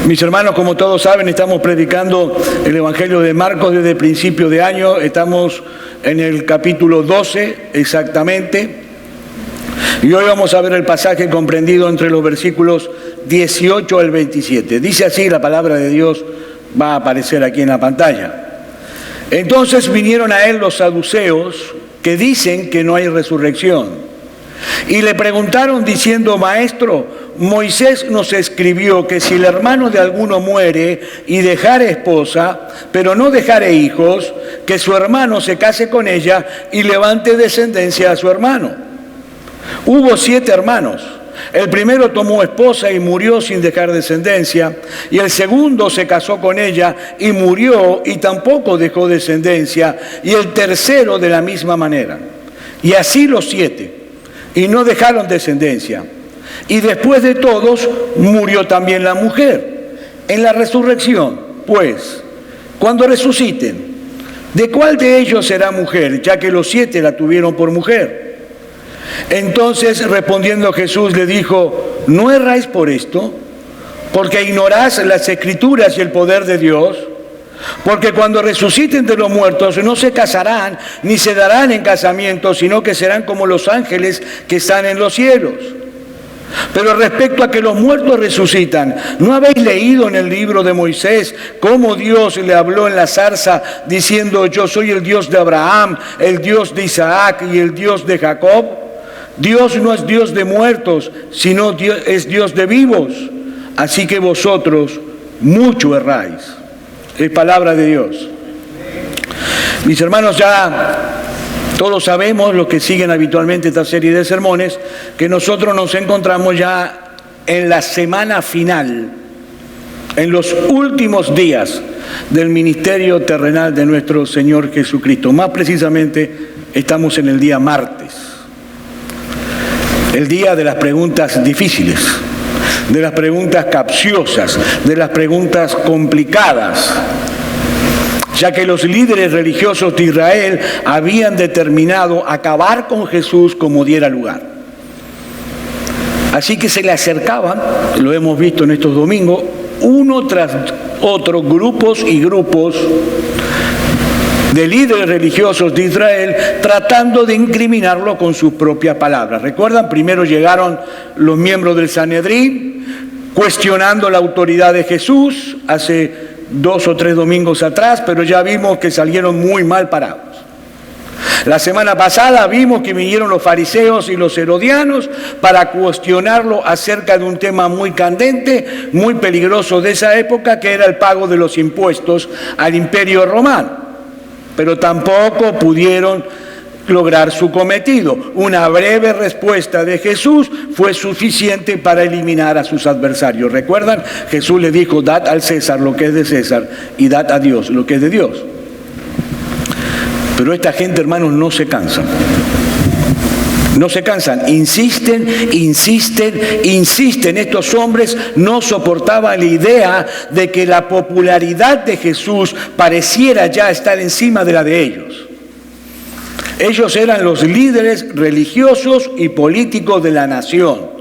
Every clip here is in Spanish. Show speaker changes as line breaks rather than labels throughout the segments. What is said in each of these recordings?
Mis hermanos, como todos saben, estamos predicando el Evangelio de Marcos desde el principio de año. Estamos en el capítulo 12 exactamente. Y hoy vamos a ver el pasaje comprendido entre los versículos 18 al 27. Dice así la palabra de Dios, va a aparecer aquí en la pantalla. Entonces vinieron a él los saduceos, que dicen que no hay resurrección. Y le preguntaron diciendo: Maestro, Moisés nos escribió que si el hermano de alguno muere y dejare esposa, pero no dejare hijos, que su hermano se case con ella y levante descendencia a su hermano. Hubo 7 hermanos. El primero tomó esposa y murió sin dejar descendencia, y el segundo se casó con ella y murió y tampoco dejó descendencia, y el tercero de la misma manera. Y así los 7, y no dejaron descendencia. Y después de todos murió también la mujer. En la resurrección, pues, cuando resuciten, ¿de cuál de ellos será mujer, ya que los 7 la tuvieron por mujer? Entonces, respondiendo Jesús, le dijo: ¿no erráis por esto? Porque ignoráis las Escrituras y el poder de Dios. Porque cuando resuciten de los muertos no se casarán ni se darán en casamiento, sino que serán como los ángeles que están en los cielos. Pero respecto a que los muertos resucitan, ¿no habéis leído en el libro de Moisés cómo Dios le habló en la zarza diciendo: yo soy el Dios de Abraham, el Dios de Isaac y el Dios de Jacob? Dios no es Dios de muertos, sino es Dios de vivos. Así que vosotros mucho erráis. Es palabra de Dios. Mis hermanos, ya todos sabemos, los que siguen habitualmente esta serie de sermones, que nosotros nos encontramos ya en la semana final, en los últimos días del ministerio terrenal de nuestro Señor Jesucristo. Más precisamente, estamos en el día martes, el día de las preguntas difíciles, de las preguntas capciosas, de las preguntas complicadas, ya que los líderes religiosos de Israel habían determinado acabar con Jesús como diera lugar. Así que se le acercaban, lo hemos visto en estos domingos, uno tras otro, grupos y grupos de líderes religiosos de Israel, tratando de incriminarlo con sus propias palabras. ¿Recuerdan? Primero llegaron los miembros del Sanedrín, cuestionando la autoridad de Jesús, hace 2 o 3 domingos atrás, pero ya vimos que salieron muy mal parados. La semana pasada vimos que vinieron los fariseos y los herodianos para cuestionarlo acerca de un tema muy candente, muy peligroso de esa época, que era el pago de los impuestos al Imperio Romano. Pero tampoco pudieron lograr su cometido. Una breve respuesta de Jesús fue suficiente para eliminar a sus adversarios. ¿Recuerdan? Jesús le dijo: dad al César lo que es de César y dad a Dios lo que es de Dios. Pero esta gente, hermanos, no se cansa. No se cansan, insisten. Estos hombres no soportaban la idea de que la popularidad de Jesús pareciera ya estar encima de la de ellos. Ellos eran los líderes religiosos y políticos de la nación.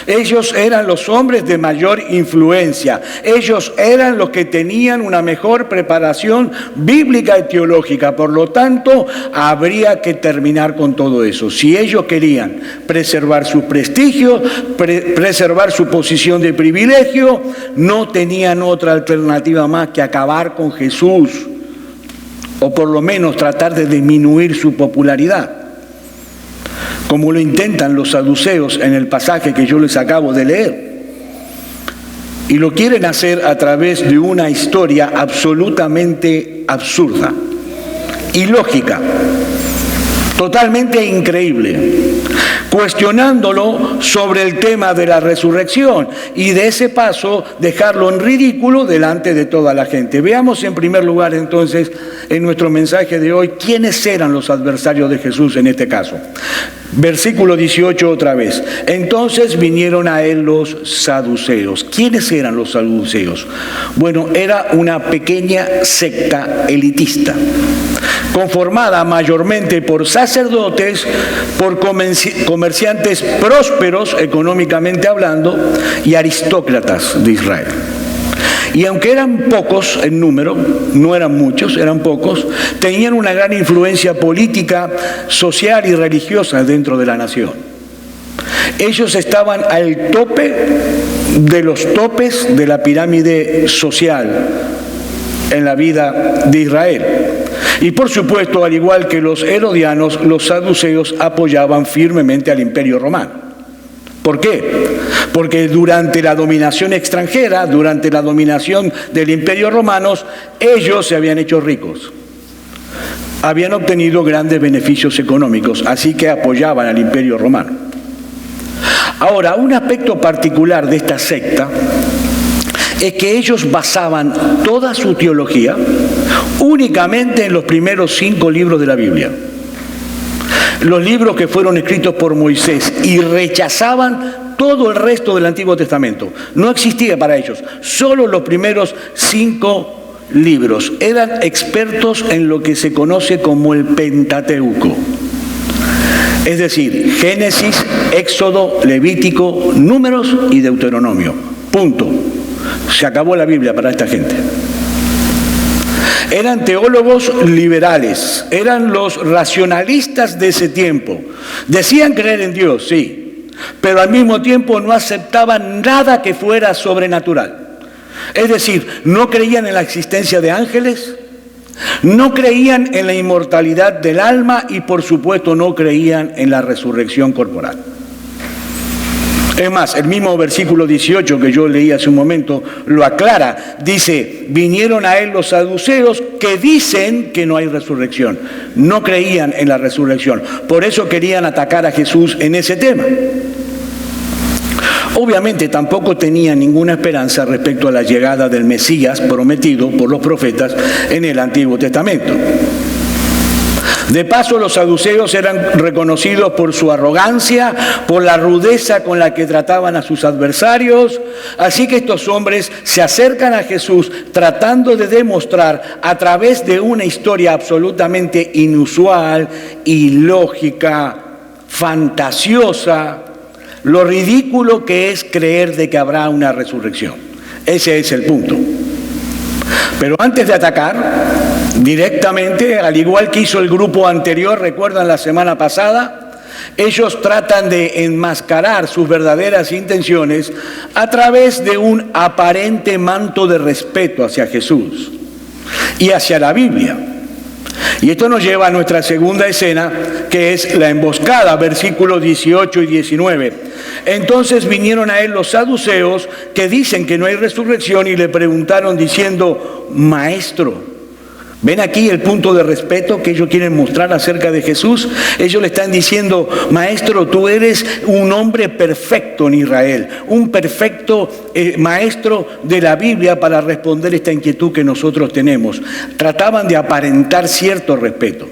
Ellos eran los hombres de mayor influencia. Ellos eran los que tenían una mejor preparación bíblica y teológica. Por lo tanto, habría que terminar con todo eso. Si ellos querían preservar su prestigio, preservar su posición de privilegio, no tenían otra alternativa más que acabar con Jesús, o por lo menos tratar de disminuir su popularidad, como lo intentan los saduceos en el pasaje que yo les acabo de leer. Y lo quieren hacer a través de una historia absolutamente absurda, ilógica, totalmente increíble, cuestionándolo sobre el tema de la resurrección y de ese paso dejarlo en ridículo delante de toda la gente. Veamos en primer lugar entonces en nuestro mensaje de hoy quiénes eran los adversarios de Jesús en este caso. Versículo 18 otra vez. Entonces vinieron a él los saduceos. ¿Quiénes eran los saduceos? Bueno, era una pequeña secta elitista, conformada mayormente por sacerdotes, por comerciantes prósperos económicamente hablando y aristócratas de Israel. Y aunque eran pocos en número, no eran muchos, eran pocos, tenían una gran influencia política, social y religiosa dentro de la nación. Ellos estaban al tope de los topes de la pirámide social en la vida de Israel. Y por supuesto, al igual que los herodianos, los saduceos apoyaban firmemente al Imperio Romano. ¿Por qué? Porque durante la dominación extranjera, durante la dominación del Imperio Romano, ellos se habían hecho ricos. Habían obtenido grandes beneficios económicos, así que apoyaban al Imperio Romano. Ahora, un aspecto particular de esta secta es que ellos basaban toda su teología únicamente en los primeros 5 libros de la Biblia. Los libros que fueron escritos por Moisés, y rechazaban todo el resto del Antiguo Testamento. No existía para ellos, solo los primeros 5 libros. Eran expertos en lo que se conoce como el Pentateuco. Es decir, Génesis, Éxodo, Levítico, Números y Deuteronomio. Punto. Se acabó la Biblia para esta gente. Eran teólogos liberales, eran los racionalistas de ese tiempo. Decían creer en Dios, sí, pero al mismo tiempo no aceptaban nada que fuera sobrenatural. Es decir, no creían en la existencia de ángeles, no creían en la inmortalidad del alma y por supuesto no creían en la resurrección corporal. Es más, el mismo versículo 18 que yo leí hace un momento lo aclara. Dice, vinieron a él los saduceos que dicen que no hay resurrección. No creían en la resurrección. Por eso querían atacar a Jesús en ese tema. Obviamente tampoco tenían ninguna esperanza respecto a la llegada del Mesías prometido por los profetas en el Antiguo Testamento. De paso, los saduceos eran reconocidos por su arrogancia, por la rudeza con la que trataban a sus adversarios. Así que estos hombres se acercan a Jesús tratando de demostrar a través de una historia absolutamente inusual, ilógica, fantasiosa, lo ridículo que es creer de que habrá una resurrección. Ese es el punto. Pero antes de atacar directamente, al igual que hizo el grupo anterior, recuerdan la semana pasada, ellos tratan de enmascarar sus verdaderas intenciones a través de un aparente manto de respeto hacia Jesús y hacia la Biblia. Y esto nos lleva a nuestra segunda escena, que es la emboscada, versículos 18 y 19. Entonces vinieron a él los saduceos que dicen que no hay resurrección y le preguntaron diciendo, Maestro, ¿ven aquí el punto de respeto que ellos quieren mostrar acerca de Jesús? Ellos le están diciendo, Maestro, tú eres un hombre perfecto en Israel, un perfecto maestro de la Biblia para responder esta inquietud que nosotros tenemos. Trataban de aparentar cierto respeto.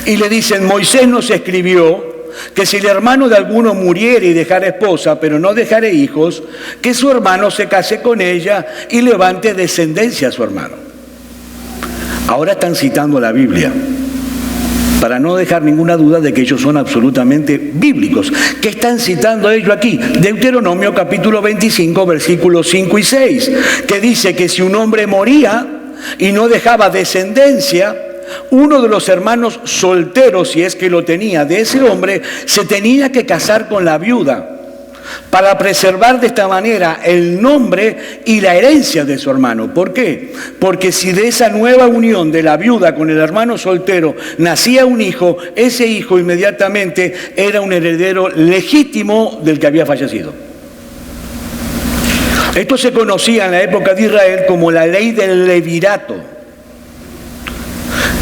Y le dicen, Moisés nos escribió que si el hermano de alguno muriere y dejara esposa, pero no dejare hijos, que su hermano se case con ella y levante descendencia a su hermano. Ahora están citando la Biblia, para no dejar ninguna duda de que ellos son absolutamente bíblicos. ¿Qué están citando ellos aquí? Deuteronomio capítulo 25, versículos 5 y 6, que dice que si un hombre moría y no dejaba descendencia, uno de los hermanos solteros, si es que lo tenía, de ese hombre, se tenía que casar con la viuda, para preservar de esta manera el nombre y la herencia de su hermano. ¿Por qué? Porque si de esa nueva unión de la viuda con el hermano soltero nacía un hijo, ese hijo inmediatamente era un heredero legítimo del que había fallecido. Esto se conocía en la época de Israel como la ley del levirato,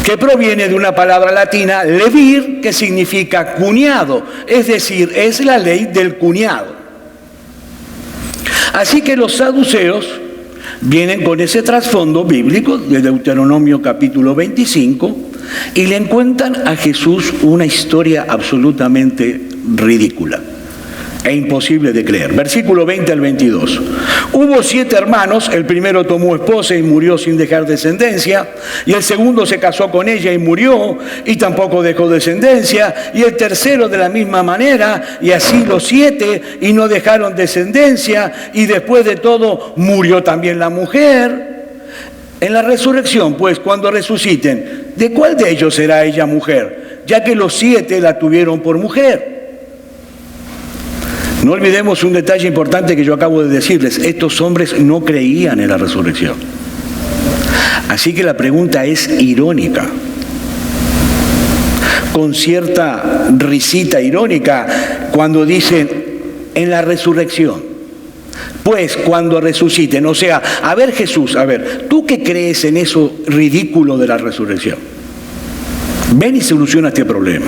que proviene de una palabra latina, levir, que significa cuñado, es decir, es la ley del cuñado. Así que los saduceos vienen con ese trasfondo bíblico de Deuteronomio capítulo 25 y le encuentran a Jesús una historia absolutamente ridícula. e imposible de creer. Versículo 20 al 22. Hubo 7 hermanos, el primero tomó esposa y murió sin dejar descendencia, y el segundo se casó con ella y murió, y tampoco dejó descendencia, y el tercero de la misma manera, y así los 7, y no dejaron descendencia, y después de todo murió también la mujer. En la resurrección, pues, cuando resuciten, ¿de cuál de ellos será ella mujer? Ya que los 7 la tuvieron por mujer. No olvidemos un detalle importante que yo acabo de decirles. Estos hombres no creían en la resurrección. Así que la pregunta es irónica. Con cierta risita irónica cuando dicen en la resurrección. Pues cuando resuciten, o sea, a ver Jesús, a ver, ¿tú qué crees en eso ridículo de la resurrección? Ven y soluciona este problema.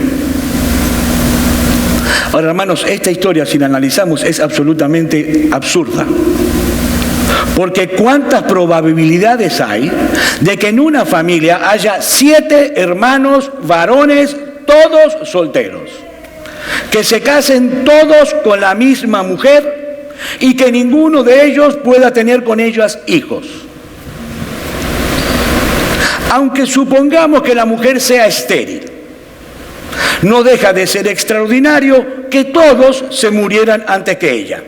Ahora, hermanos, esta historia, si la analizamos, es absolutamente absurda. Porque ¿cuántas probabilidades hay de que en una familia haya 7 hermanos varones, todos solteros? Que se casen todos con la misma mujer y que ninguno de ellos pueda tener con ellas hijos. Aunque supongamos que la mujer sea estéril, no deja de ser extraordinario que todos se murieran antes que ella.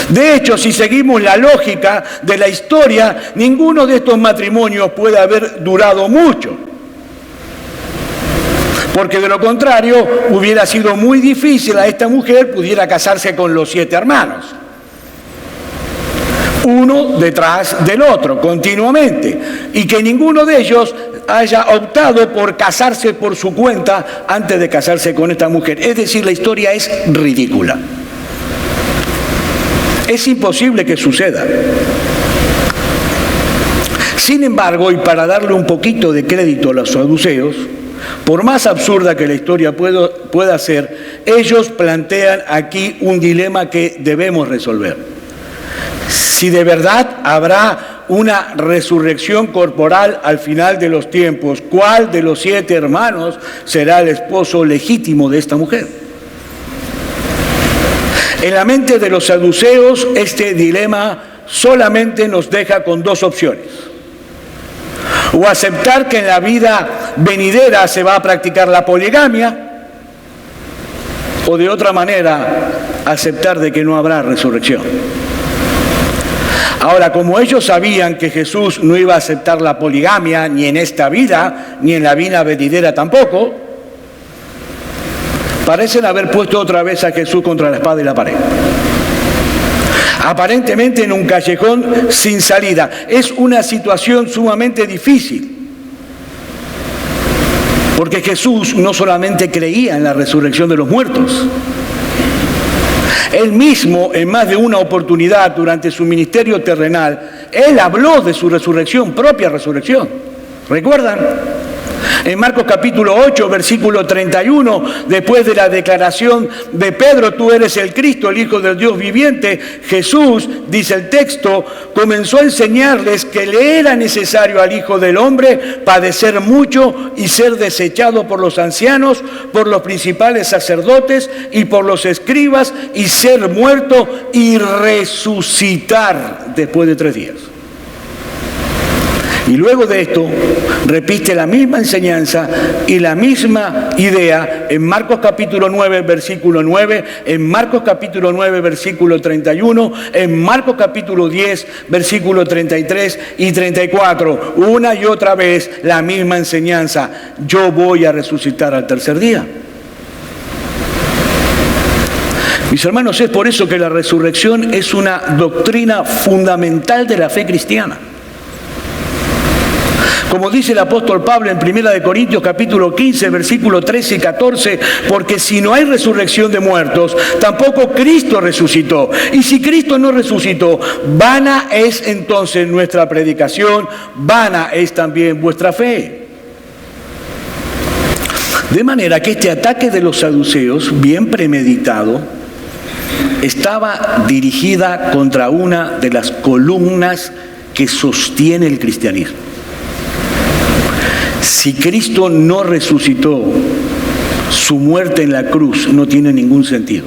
De hecho, si seguimos la lógica de la historia, ninguno de estos matrimonios puede haber durado mucho. Porque de lo contrario, hubiera sido muy difícil a esta mujer pudiera casarse con los 7 hermanos. Uno detrás del otro, continuamente. Y que ninguno de ellos haya optado por casarse por su cuenta antes de casarse con esta mujer. Es decir, la historia es ridícula. Es imposible que suceda. Sin embargo, y para darle un poquito de crédito a los saduceos, por más absurda que la historia pueda ser, ellos plantean aquí un dilema que debemos resolver. Si de verdad habrá una resurrección corporal al final de los tiempos, ¿cuál de los 7 hermanos será el esposo legítimo de esta mujer? En la mente de los saduceos, este dilema solamente nos deja con 2 opciones. O aceptar que en la vida venidera se va a practicar la poligamia, o de otra manera, aceptar de que no habrá resurrección. Ahora, como ellos sabían que Jesús no iba a aceptar la poligamia ni en esta vida, ni en la vida venidera tampoco, parecen haber puesto otra vez a Jesús contra la espada y la pared. Aparentemente en un callejón sin salida. Es una situación sumamente difícil. Porque Jesús no solamente creía en la resurrección de los muertos. Él mismo, en más de una oportunidad durante su ministerio terrenal, Él habló de su resurrección, propia resurrección. ¿Recuerdan? En Marcos capítulo 8, versículo 31, después de la declaración de Pedro, tú eres el Cristo, el Hijo del Dios viviente, Jesús, dice el texto, comenzó a enseñarles que le era necesario al Hijo del Hombre padecer mucho y ser desechado por los ancianos, por los principales sacerdotes y por los escribas, y ser muerto y resucitar después de 3 días. Y luego de esto, repite la misma enseñanza y la misma idea en Marcos capítulo 9, versículo 9, en Marcos capítulo 9, versículo 31, en Marcos capítulo 10, versículo 33 y 34. Una y otra vez la misma enseñanza. Yo voy a resucitar al tercer día. Mis hermanos, es por eso que la resurrección es una doctrina fundamental de la fe cristiana. Como dice el apóstol Pablo en 1 Corintios capítulo 15, versículos 13 y 14, porque si no hay resurrección de muertos, tampoco Cristo resucitó. Y si Cristo no resucitó, vana es entonces nuestra predicación, vana es también vuestra fe. De manera que este ataque de los saduceos, bien premeditado, estaba dirigida contra una de las columnas que sostiene el cristianismo. Si Cristo no resucitó, su muerte en la cruz no tiene ningún sentido.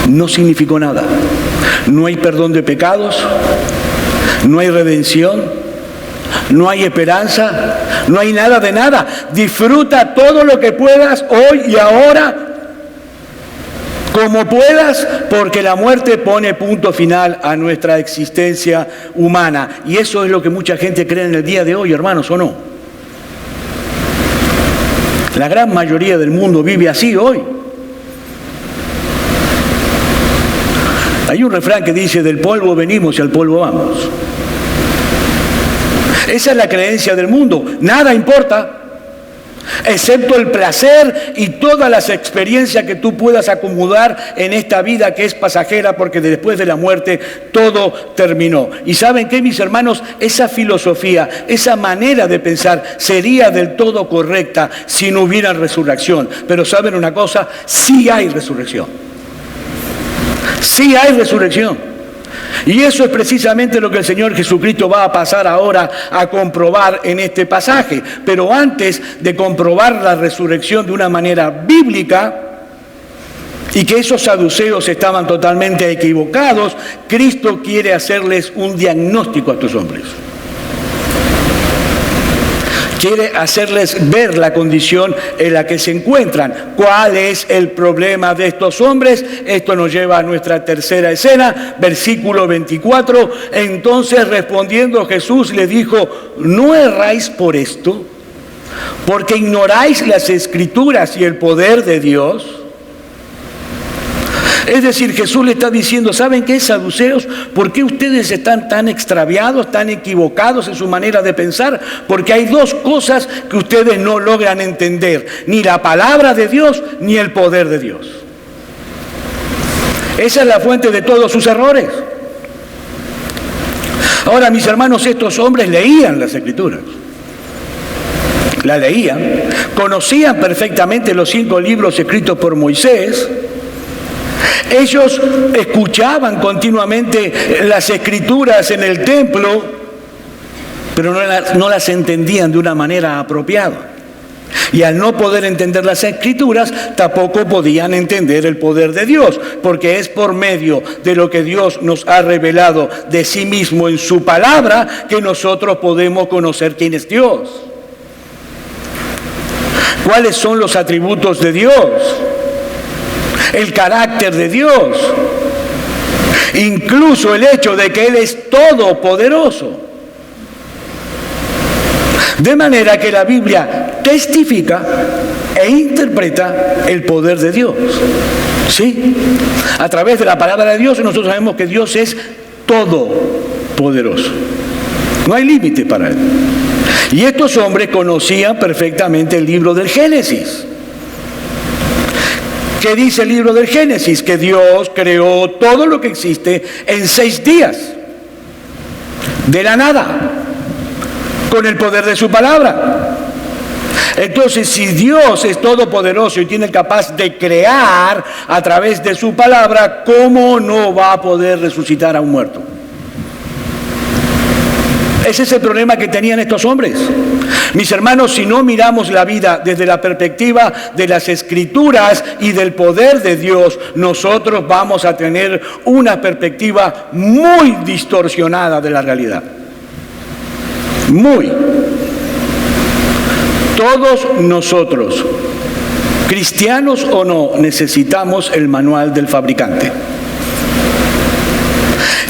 no significó nada. No hay perdón de pecados, no hay redención, no hay esperanza, no hay nada de nada. Disfruta todo lo que puedas hoy y ahora, como puedas, porque la muerte pone punto final a nuestra existencia humana. Y eso es lo que mucha gente cree en el día de hoy, hermanos, ¿o no? La gran mayoría del mundo vive así hoy. Hay un refrán que dice: del polvo venimos y al polvo vamos. Esa es la creencia del mundo. Nada importa, excepto el placer y todas las experiencias que tú puedas acumular en esta vida que es pasajera, porque después de la muerte todo terminó. Y ¿saben qué, mis hermanos? Esa filosofía, esa manera de pensar sería del todo correcta si no hubiera resurrección. Pero ¿saben una cosa? Sí hay resurrección. Sí hay resurrección. Y eso es precisamente lo que el Señor Jesucristo va a pasar ahora a comprobar en este pasaje. Pero antes de comprobar la resurrección de una manera bíblica, y que esos saduceos estaban totalmente equivocados, Cristo quiere hacerles un diagnóstico a estos hombres. Quiere hacerles ver la condición en la que se encuentran. ¿Cuál es el problema de estos hombres? Esto nos lleva a nuestra tercera escena, versículo 24. Entonces, respondiendo Jesús, le dijo: ¿no erráis por esto? ¿Porque ignoráis las Escrituras y el poder de Dios? Es decir, Jesús le está diciendo: ¿saben qué, saduceos? ¿Por qué ustedes están tan extraviados, tan equivocados en su manera de pensar? Porque hay dos cosas que ustedes no logran entender: ni la palabra de Dios, ni el poder de Dios. Esa es la fuente de todos sus errores. Ahora, mis hermanos, estos hombres leían las Escrituras. La leían, conocían perfectamente los 5 libros escritos por Moisés. Ellos escuchaban continuamente las Escrituras en el templo, pero no las entendían de una manera apropiada. Y al no poder entender las Escrituras, tampoco podían entender el poder de Dios, porque es por medio de lo que Dios nos ha revelado de sí mismo en su palabra que nosotros podemos conocer quién es Dios. ¿Cuáles son los atributos de Dios? El carácter de Dios, incluso el hecho de que Él es todopoderoso. De manera que la Biblia testifica e interpreta el poder de Dios. ¿Sí? A través de la palabra de Dios nosotros sabemos que Dios es todopoderoso. No hay límite para Él. Y estos hombres conocían perfectamente el libro del Génesis. ¿Qué dice el libro del Génesis? Que Dios creó todo lo que existe en 6 días, de la nada, con el poder de su palabra. Entonces, si Dios es todopoderoso y tiene capaz de crear a través de su palabra, ¿cómo no va a poder resucitar a un muerto? Ese es el problema que tenían estos hombres. Mis hermanos, si no miramos la vida desde la perspectiva de las Escrituras y del poder de Dios, nosotros vamos a tener una perspectiva muy distorsionada de la realidad. Muy. Todos nosotros, cristianos o no, necesitamos el manual del fabricante.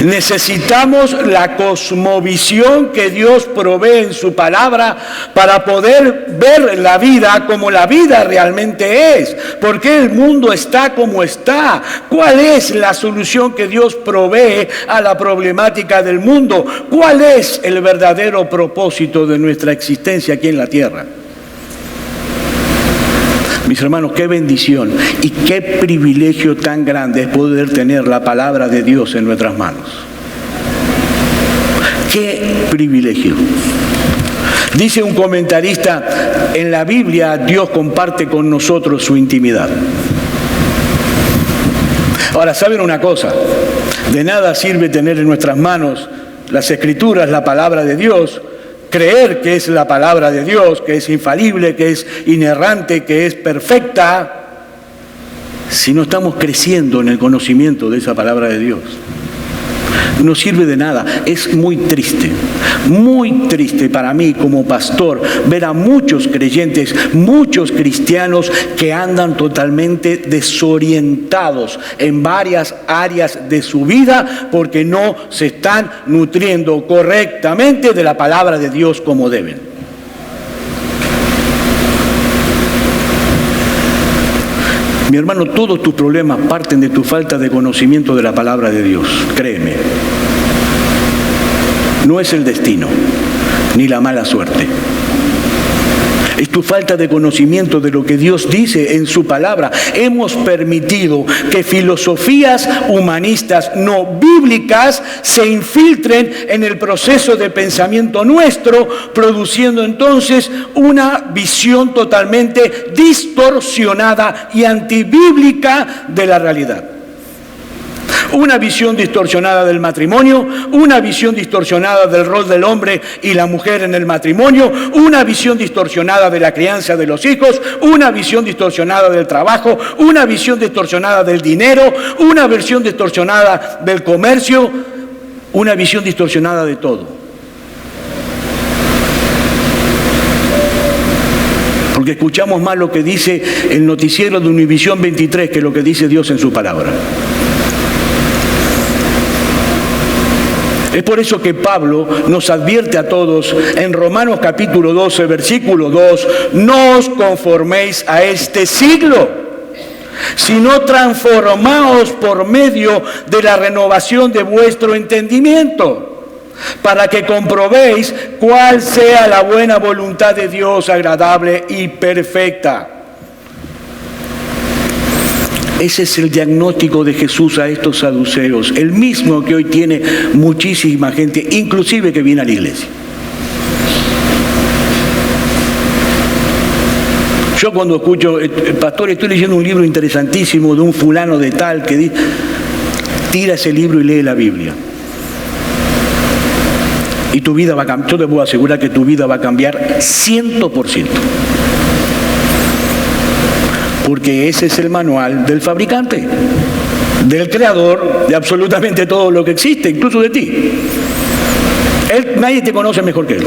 Necesitamos la cosmovisión que Dios provee en su palabra para poder ver la vida como la vida realmente es. ¿Por qué el mundo está como está? ¿Cuál es la solución que Dios provee a la problemática del mundo? ¿Cuál es el verdadero propósito de nuestra existencia aquí en la tierra? Mis hermanos, qué bendición y qué privilegio tan grande es poder tener la palabra de Dios en nuestras manos. ¡Qué privilegio! Dice un comentarista, en la Biblia Dios comparte con nosotros su intimidad. Ahora, ¿saben una cosa? De nada sirve tener en nuestras manos las Escrituras, la palabra de Dios, creer que es la palabra de Dios, que es infalible, que es inerrante, que es perfecta, si no estamos creciendo en el conocimiento de esa palabra de Dios. No sirve de nada. Es muy triste para mí como pastor ver a muchos creyentes, muchos cristianos que andan totalmente desorientados en varias áreas de su vida porque no se están nutriendo correctamente de la palabra de Dios como deben. Mi hermano, todos tus problemas parten de tu falta de conocimiento de la palabra de Dios, créeme. No es el destino, ni la mala suerte. Es tu falta de conocimiento de lo que Dios dice en su palabra. Hemos permitido que filosofías humanistas no bíblicas se infiltren en el proceso de pensamiento nuestro, produciendo entonces una visión totalmente distorsionada y antibíblica de la realidad. Una visión distorsionada del matrimonio, una visión distorsionada del rol del hombre y la mujer en el matrimonio, una visión distorsionada de la crianza de los hijos, una visión distorsionada del trabajo, una visión distorsionada del dinero, una visión distorsionada del comercio, una visión distorsionada de todo. Porque escuchamos más lo que dice el noticiero de Univisión 23 que lo que dice Dios en su palabra. Es por eso que Pablo nos advierte a todos en Romanos capítulo 12, versículo 2, no os conforméis a este siglo, sino transformaos por medio de la renovación de vuestro entendimiento, para que comprobéis cuál sea la buena voluntad de Dios, agradable y perfecta. Ese es el diagnóstico de Jesús a estos saduceos, el mismo que hoy tiene muchísima gente, inclusive que viene a la iglesia. Yo cuando escucho, pastor, estoy leyendo un libro interesantísimo de un fulano de tal que dice, tira ese libro y lee la Biblia. Y tu vida va a cambiar, yo te puedo asegurar que tu vida va a cambiar 100%. Porque ese es el manual del fabricante, del creador de absolutamente todo lo que existe, incluso de ti. Nadie te conoce mejor que él.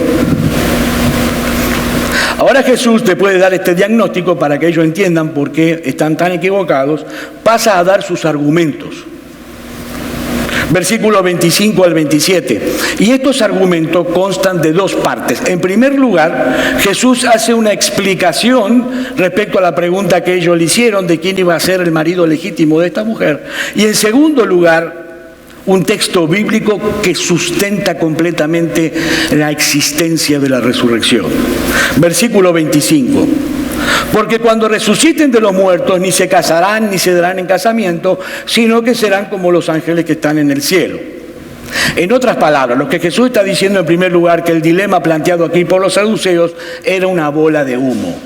Ahora Jesús te puede dar este diagnóstico para que ellos entiendan por qué están tan equivocados. Pasa a dar sus argumentos. Versículos 25 al 27. Y estos argumentos constan de dos partes. En primer lugar, Jesús hace una explicación respecto a la pregunta que ellos le hicieron de quién iba a ser el marido legítimo de esta mujer. Y en segundo lugar, un texto bíblico que sustenta completamente la existencia de la resurrección. Versículo 25. Porque cuando resuciten de los muertos ni se casarán ni se darán en casamiento, sino que serán como los ángeles que están en el cielo. En otras palabras, lo que Jesús está diciendo en primer lugar, que el dilema planteado aquí por los saduceos era una bola de humo.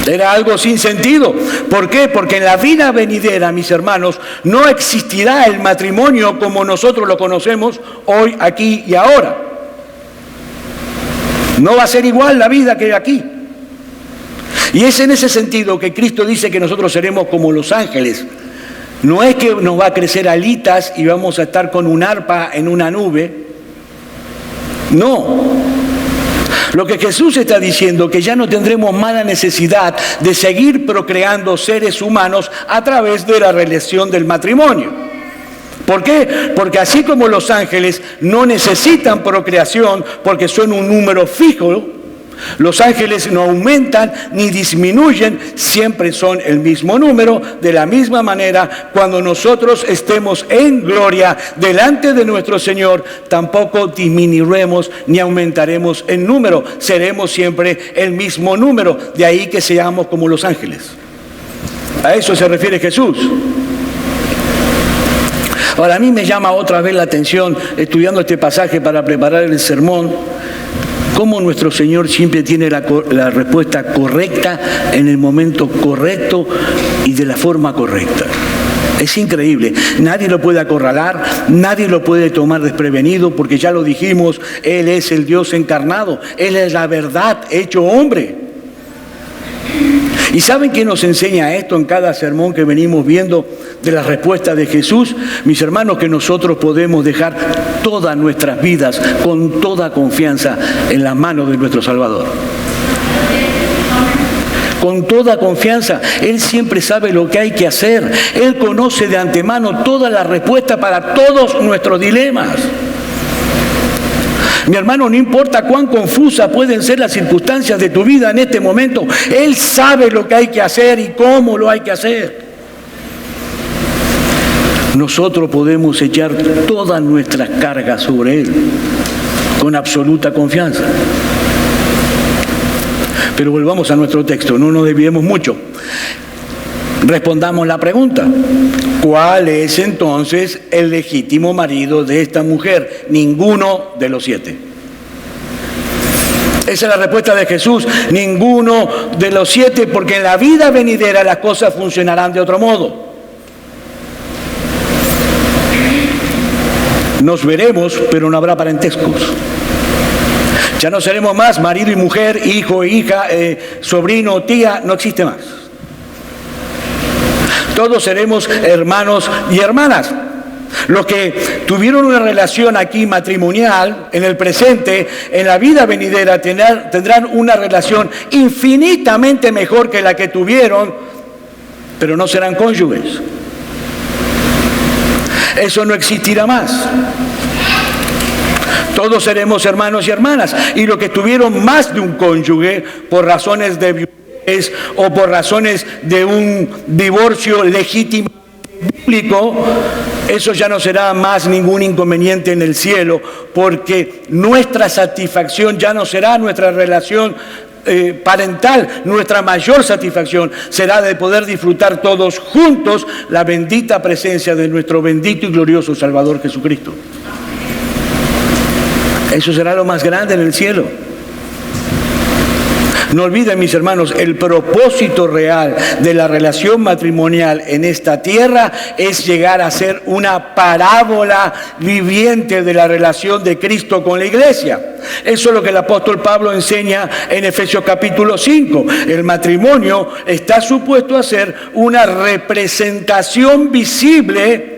Era algo sin sentido. ¿Por qué? Porque en la vida venidera, mis hermanos, no existirá el matrimonio como nosotros lo conocemos hoy, aquí y ahora. No va a ser igual la vida que aquí. Y es en ese sentido que Cristo dice que nosotros seremos como los ángeles. No es que nos va a crecer alitas y vamos a estar con un arpa en una nube. No. Lo que Jesús está diciendo es que ya no tendremos más la necesidad de seguir procreando seres humanos a través de la relación del matrimonio. ¿Por qué? Porque así como los ángeles no necesitan procreación porque son un número fijo, los ángeles no aumentan ni disminuyen, siempre son el mismo número. De la misma manera, cuando nosotros estemos en gloria delante de nuestro Señor, tampoco disminuiremos ni aumentaremos en número, seremos siempre el mismo número. De ahí que seamos como los ángeles. A eso se refiere Jesús. Ahora, a mí me llama otra vez la atención, estudiando este pasaje para preparar el sermón, cómo nuestro Señor siempre tiene la respuesta correcta en el momento correcto y de la forma correcta. Es increíble. Nadie lo puede acorralar, nadie lo puede tomar desprevenido, porque ya lo dijimos, Él es el Dios encarnado, Él es la verdad hecho hombre. ¿Y saben qué nos enseña esto en cada sermón que venimos viendo de la respuesta de Jesús? Mis hermanos, que nosotros podemos dejar todas nuestras vidas con toda confianza en las manos de nuestro Salvador. Con toda confianza. Él siempre sabe lo que hay que hacer. Él conoce de antemano toda la respuesta para todos nuestros dilemas. Mi hermano, no importa cuán confusas pueden ser las circunstancias de tu vida en este momento, Él sabe lo que hay que hacer y cómo lo hay que hacer. Nosotros podemos echar todas nuestras cargas sobre Él con absoluta confianza. Pero volvamos a nuestro texto, no nos desviemos mucho. Respondamos la pregunta: ¿cuál es entonces el legítimo marido de esta mujer? Ninguno de los 7. Esa es la respuesta de Jesús: ninguno de los 7, porque en la vida venidera las cosas funcionarán de otro modo. Nos veremos, pero no habrá parentescos. Ya no seremos más marido y mujer, hijo e hija, sobrino, tía, no existe más. Todos seremos hermanos y hermanas. Los que tuvieron una relación aquí matrimonial, en el presente, en la vida venidera, tendrán una relación infinitamente mejor que la que tuvieron, pero no serán cónyuges. Eso no existirá más. Todos seremos hermanos y hermanas. Y los que tuvieron más de un cónyuge por razones de viudez o por razones de un divorcio legítimo bíblico, eso ya no será más ningún inconveniente en el cielo, porque nuestra satisfacción ya no será nuestra relación parental. Nuestra mayor satisfacción será de poder disfrutar todos juntos la bendita presencia de nuestro bendito y glorioso Salvador Jesucristo. Eso será lo más grande en el cielo. No olviden, mis hermanos, el propósito real de la relación matrimonial en esta tierra es llegar a ser una parábola viviente de la relación de Cristo con la iglesia. Eso es lo que el apóstol Pablo enseña en Efesios capítulo 5. El matrimonio está supuesto a ser una representación visible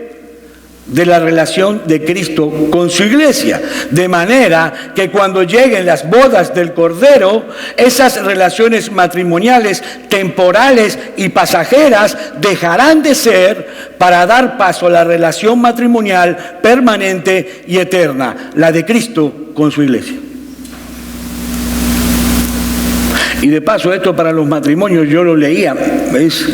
de la relación de Cristo con su iglesia, de manera que cuando lleguen las bodas del Cordero, esas relaciones matrimoniales temporales y pasajeras dejarán de ser para dar paso a la relación matrimonial permanente y eterna, la de Cristo con su iglesia. Y de paso, esto para los matrimonios, yo lo leía, ¿ves?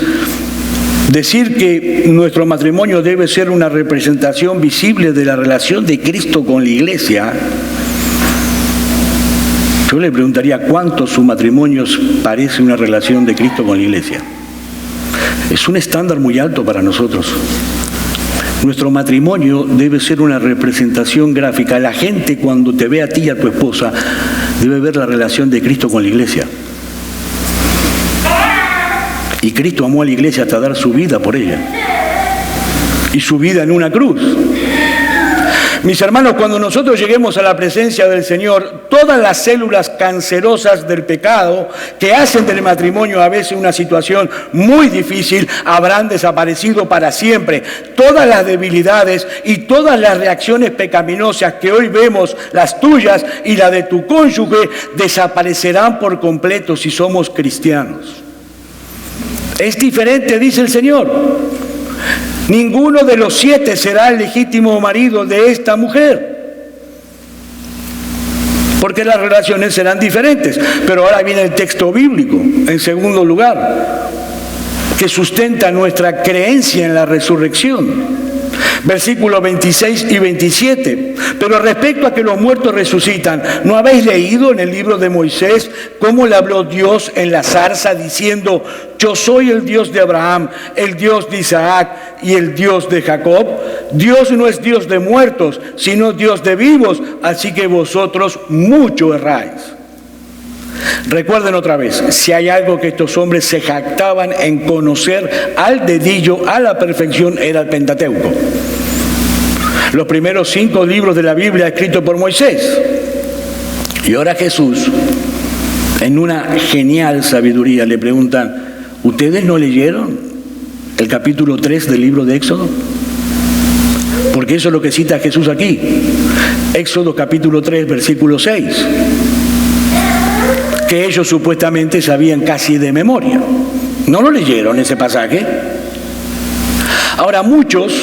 Decir que nuestro matrimonio debe ser una representación visible de la relación de Cristo con la iglesia. Yo le preguntaría, ¿cuántos su matrimonio parece una relación de Cristo con la iglesia? Es un estándar muy alto para nosotros. Nuestro matrimonio debe ser una representación gráfica. La gente, cuando te ve a ti y a tu esposa, debe ver la relación de Cristo con la iglesia. Y Cristo amó a la iglesia hasta dar su vida por ella. Y su vida en una cruz. Mis hermanos, cuando nosotros lleguemos a la presencia del Señor, todas las células cancerosas del pecado que hacen del matrimonio a veces una situación muy difícil habrán desaparecido para siempre. Todas las debilidades y todas las reacciones pecaminosas que hoy vemos, las tuyas y la de tu cónyuge, desaparecerán por completo si somos cristianos. Es diferente, dice el Señor. Ninguno de los 7 será el legítimo marido de esta mujer, porque las relaciones serán diferentes. Pero ahora viene el texto bíblico, en segundo lugar, que sustenta nuestra creencia en la resurrección. Versículos 26 y 27. Pero respecto a que los muertos resucitan, ¿no habéis leído en el libro de Moisés cómo le habló Dios en la zarza diciendo: yo soy el Dios de Abraham, el Dios de Isaac y el Dios de Jacob? Dios no es Dios de muertos, sino Dios de vivos, así que vosotros mucho erráis. Recuerden otra vez, si hay algo que estos hombres se jactaban en conocer al dedillo, a la perfección, era el Pentateuco. Los primeros 5 libros de la Biblia escritos por Moisés. Y ahora Jesús, en una genial sabiduría, le preguntan: ¿Ustedes no leyeron el capítulo 3 del libro de Éxodo? Porque eso es lo que cita Jesús aquí. Éxodo capítulo 3, versículo 6. Que ellos supuestamente sabían casi de memoria. ¿No lo leyeron ese pasaje? Ahora, muchos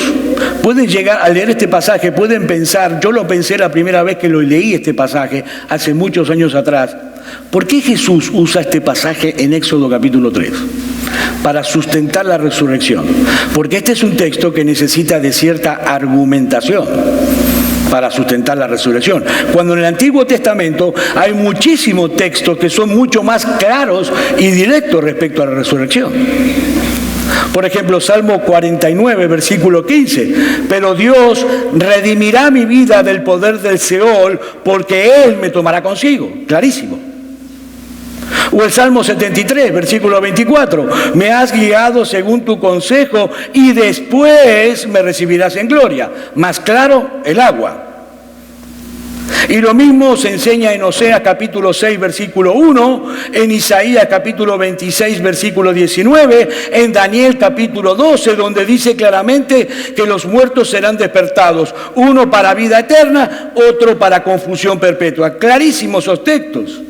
pueden llegar a leer este pasaje, pueden pensar, yo lo pensé la primera vez que lo leí este pasaje, hace muchos años atrás, ¿por qué Jesús usa este pasaje en Éxodo capítulo 3? Para sustentar la resurrección. Porque este es un texto que necesita de cierta argumentación para sustentar la resurrección. Cuando en el Antiguo Testamento hay muchísimos textos que son mucho más claros y directos respecto a la resurrección. Por ejemplo, Salmo 49, versículo 15. Pero Dios redimirá mi vida del poder del Seol, porque Él me tomará consigo. Clarísimo. O el Salmo 73, versículo 24. Me has guiado según tu consejo y después me recibirás en gloria. Más claro, el agua. Y lo mismo se enseña en Oseas capítulo 6, versículo 1, en Isaías capítulo 26, versículo 19, en Daniel capítulo 12, donde dice claramente que los muertos serán despertados, uno para vida eterna, otro para confusión perpetua. Clarísimos esos textos.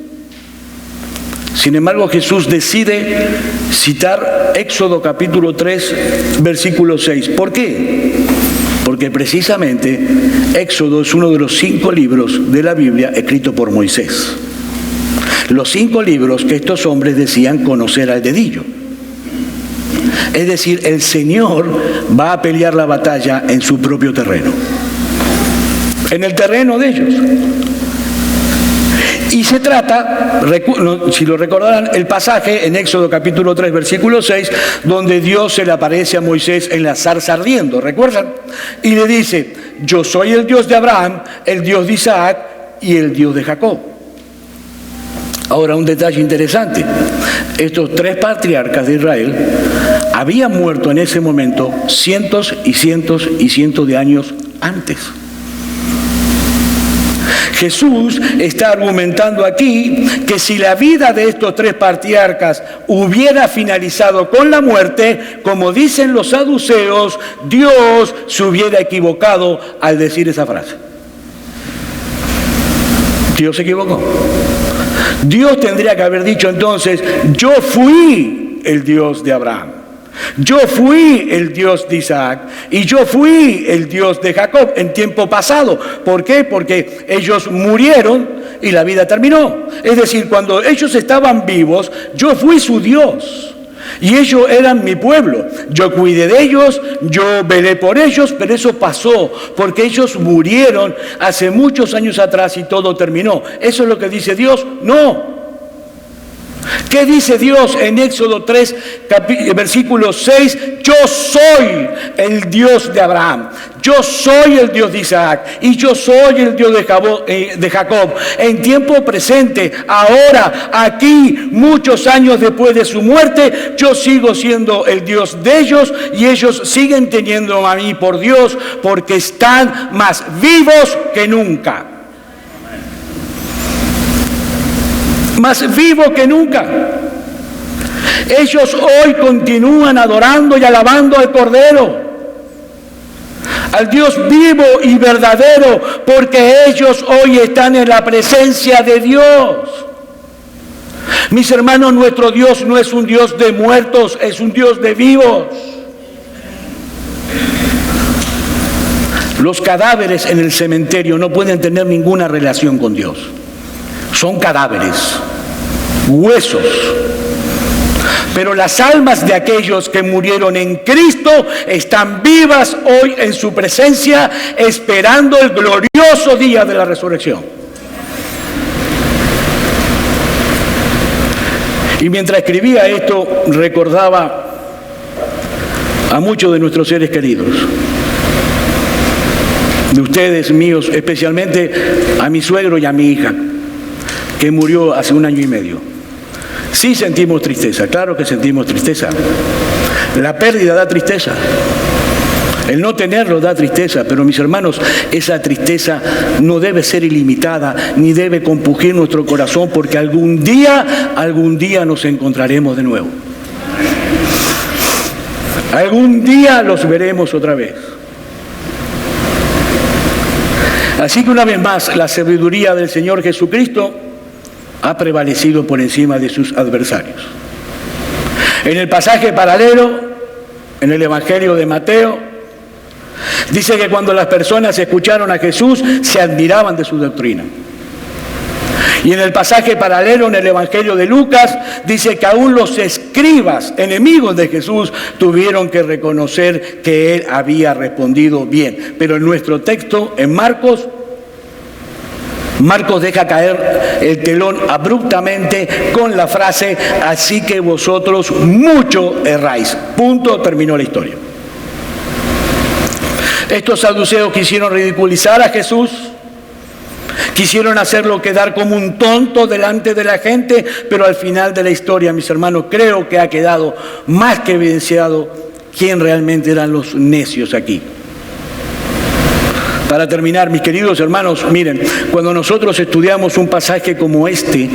Sin embargo, Jesús decide citar Éxodo capítulo 3, versículo 6. ¿Por qué? Porque precisamente Éxodo es uno de los 5 libros de la Biblia escritos por Moisés. Los 5 libros que estos hombres decían conocer al dedillo. Es decir, el Señor va a pelear la batalla en su propio terreno. En el terreno de ellos. Y se trata, si lo recordarán, el pasaje en Éxodo capítulo 3, versículo 6, donde Dios se le aparece a Moisés en la zarza ardiendo, ¿recuerdan? Y le dice, yo soy el Dios de Abraham, el Dios de Isaac y el Dios de Jacob. Ahora, un detalle interesante. Estos 3 patriarcas de Israel habían muerto en ese momento cientos y cientos y cientos de años antes. Jesús está argumentando aquí que si la vida de estos 3 patriarcas hubiera finalizado con la muerte, como dicen los saduceos, Dios se hubiera equivocado al decir esa frase. Dios se equivocó. Dios tendría que haber dicho entonces, yo fui el Dios de Abraham. Yo fui el Dios de Isaac y yo fui el Dios de Jacob en tiempo pasado. ¿Por qué? Porque ellos murieron y la vida terminó. Es decir, cuando ellos estaban vivos, yo fui su Dios y ellos eran mi pueblo. Yo cuidé de ellos, yo velé por ellos, pero eso pasó porque ellos murieron hace muchos años atrás y todo terminó. ¿Eso es lo que dice Dios? No. ¿Qué dice Dios en Éxodo 3, versículo 6? Yo soy el Dios de Abraham, yo soy el Dios de Isaac y yo soy el Dios de Jacob. En tiempo presente, ahora, aquí, muchos años después de su muerte, yo sigo siendo el Dios de ellos y ellos siguen teniendo a mí por Dios porque están más vivos que nunca. Más vivo que nunca. Ellos hoy continúan adorando y alabando al Cordero, al Dios vivo y verdadero, porque ellos hoy están en la presencia de Dios. Mis hermanos, nuestro Dios no es un Dios de muertos, es un Dios de vivos. Los cadáveres en el cementerio no pueden tener ninguna relación con Dios. Son cadáveres, huesos. Pero las almas de aquellos que murieron en Cristo están vivas hoy en su presencia, esperando el glorioso día de la resurrección. Y mientras escribía esto, recordaba a muchos de nuestros seres queridos, de ustedes, míos, especialmente a mi suegro y a mi hija, que murió hace 1 año y medio. Sí sentimos tristeza, claro que sentimos tristeza. La pérdida da tristeza. El no tenerlo da tristeza, pero mis hermanos, esa tristeza no debe ser ilimitada, ni debe compugir nuestro corazón, porque algún día nos encontraremos de nuevo. Algún día los veremos otra vez. Así que una vez más, la sabiduría del Señor Jesucristo ha prevalecido por encima de sus adversarios. En el pasaje paralelo, en el Evangelio de Mateo, dice que cuando las personas escucharon a Jesús, se admiraban de su doctrina. Y en el pasaje paralelo, en el Evangelio de Lucas, dice que aún los escribas, enemigos de Jesús, tuvieron que reconocer que él había respondido bien. Pero en nuestro texto, en Marcos deja caer el telón abruptamente con la frase: así que vosotros mucho erráis. Punto, terminó la historia. Estos saduceos quisieron ridiculizar a Jesús, quisieron hacerlo quedar como un tonto delante de la gente, pero al final de la historia, mis hermanos, creo que ha quedado más que evidenciado quién realmente eran los necios aquí. Para terminar, mis queridos hermanos, miren, cuando nosotros estudiamos un pasaje como este,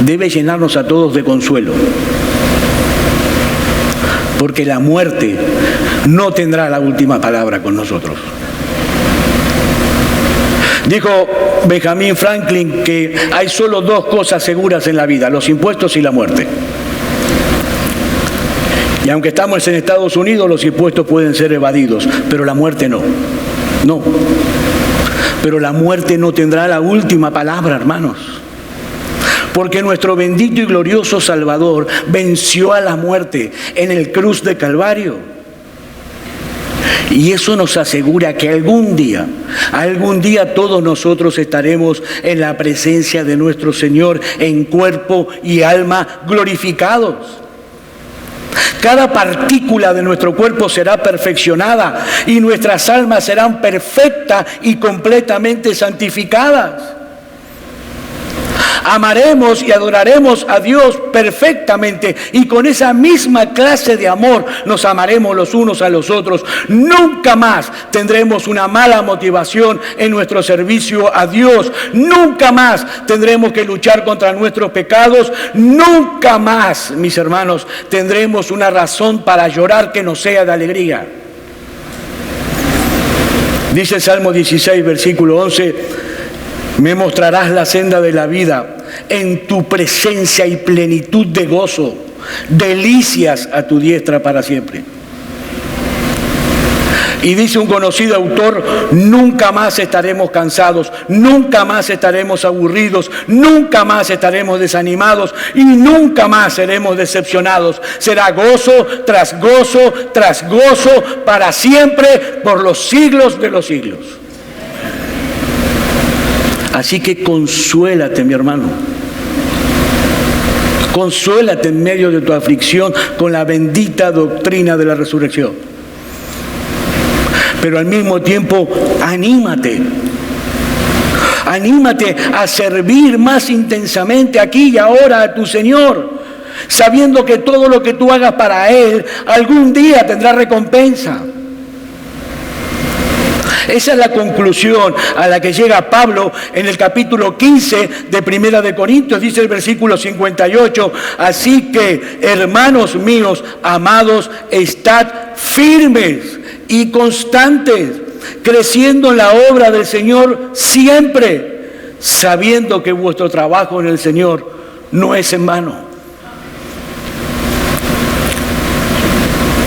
debe llenarnos a todos de consuelo, porque la muerte no tendrá la última palabra con nosotros. Dijo Benjamin Franklin que hay solo dos cosas seguras en la vida: los impuestos y la muerte. Y aunque estamos en Estados Unidos, los impuestos pueden ser evadidos, pero la muerte no. No. Pero la muerte no tendrá la última palabra, hermanos. Porque nuestro bendito y glorioso Salvador venció a la muerte en el cruz de Calvario. Y eso nos asegura que algún día todos nosotros estaremos en la presencia de nuestro Señor en cuerpo y alma glorificados. Cada partícula de nuestro cuerpo será perfeccionada y nuestras almas serán perfectas y completamente santificadas. Amaremos y adoraremos a Dios perfectamente, y con esa misma clase de amor nos amaremos los unos a los otros. Nunca más tendremos una mala motivación en nuestro servicio a Dios. Nunca más tendremos que luchar contra nuestros pecados. Nunca más, mis hermanos, tendremos una razón para llorar que no sea de alegría. Dice el Salmo 16, versículo 11: me mostrarás la senda de la vida, en tu presencia y plenitud de gozo, delicias a tu diestra para siempre. Y dice un conocido autor: nunca más estaremos cansados, nunca más estaremos aburridos, nunca más estaremos desanimados y nunca más seremos decepcionados. Será gozo tras gozo tras gozo para siempre, por los siglos de los siglos. Así que consuélate, mi hermano. Consuélate en medio de tu aflicción con la bendita doctrina de la resurrección. Pero al mismo tiempo, anímate. Anímate a servir más intensamente aquí y ahora a tu Señor, sabiendo que todo lo que tú hagas para Él algún día tendrá recompensa. Esa es la conclusión a la que llega Pablo en el capítulo 15 de Primera de Corintios. Dice el versículo 58: así que, hermanos míos, amados, estad firmes y constantes, creciendo en la obra del Señor siempre, sabiendo que vuestro trabajo en el Señor no es en vano.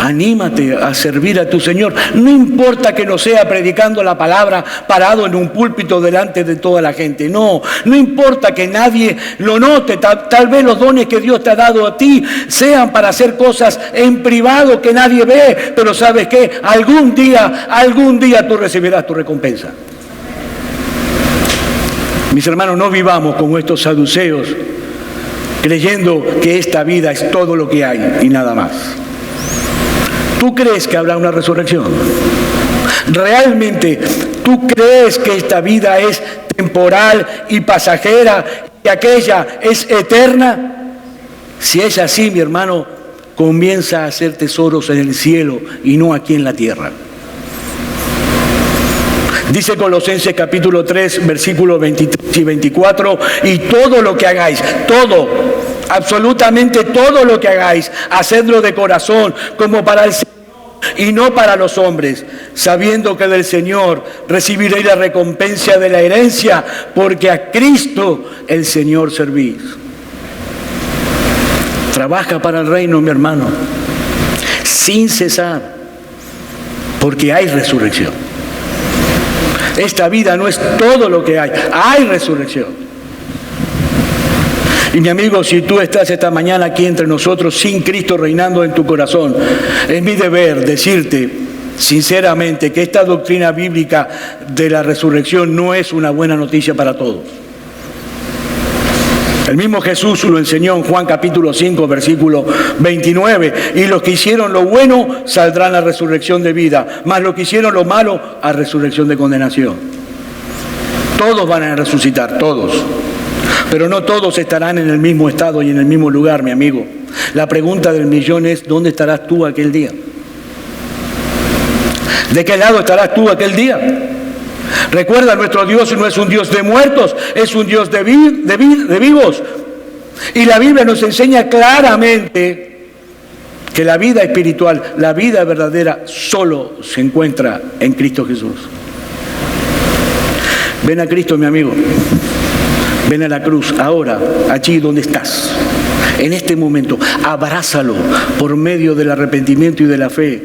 Anímate a servir a tu Señor. No importa que no sea predicando la palabra parado en un púlpito delante de toda la gente. No importa que nadie lo note. Tal vez los dones que Dios te ha dado a ti sean para hacer cosas en privado que nadie ve. Pero ¿sabes qué? Algún día tú recibirás tu recompensa. Mis hermanos, no vivamos como estos saduceos, creyendo que esta vida es todo lo que hay y nada más. ¿Tú crees que habrá una resurrección? ¿Realmente tú crees que esta vida es temporal y pasajera y aquella es eterna? Si es así, mi hermano, comienza a hacer tesoros en el cielo y no aquí en la tierra. Dice Colosenses capítulo 3, versículos 23 y 24: y todo lo que hagáis, todo, Absolutamente todo lo que hagáis, hacedlo de corazón, como para el Señor y no para los hombres, sabiendo que del Señor recibiréis la recompensa de la herencia, porque a Cristo el Señor servís. Trabaja para el reino, mi hermano, sin cesar, porque hay resurrección. Esta vida no es todo lo que hay resurrección. Y mi amigo, si tú estás esta mañana aquí entre nosotros sin Cristo reinando en tu corazón, es mi deber decirte sinceramente que esta doctrina bíblica de la resurrección no es una buena noticia para todos. El mismo Jesús lo enseñó en Juan capítulo 5, versículo 29. Y los que hicieron lo bueno saldrán a resurrección de vida, mas los que hicieron lo malo a resurrección de condenación. Todos van a resucitar, todos. Pero no todos estarán en el mismo estado y en el mismo lugar, mi amigo. La pregunta del millón es, ¿dónde estarás tú aquel día? ¿De qué lado estarás tú aquel día? Recuerda, nuestro Dios no es un Dios de muertos, es un Dios de vivos. Y la Biblia nos enseña claramente que la vida espiritual, la vida verdadera, solo se encuentra en Cristo Jesús. Ven a Cristo, mi amigo. Ven a la cruz, ahora, allí donde estás, en este momento, abrázalo por medio del arrepentimiento y de la fe.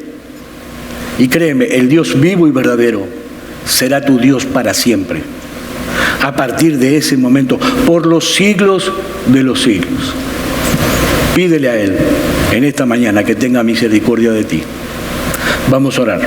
Y créeme, el Dios vivo y verdadero será tu Dios para siempre. A partir de ese momento, por los siglos de los siglos. Pídele a Él en esta mañana que tenga misericordia de ti. Vamos a orar.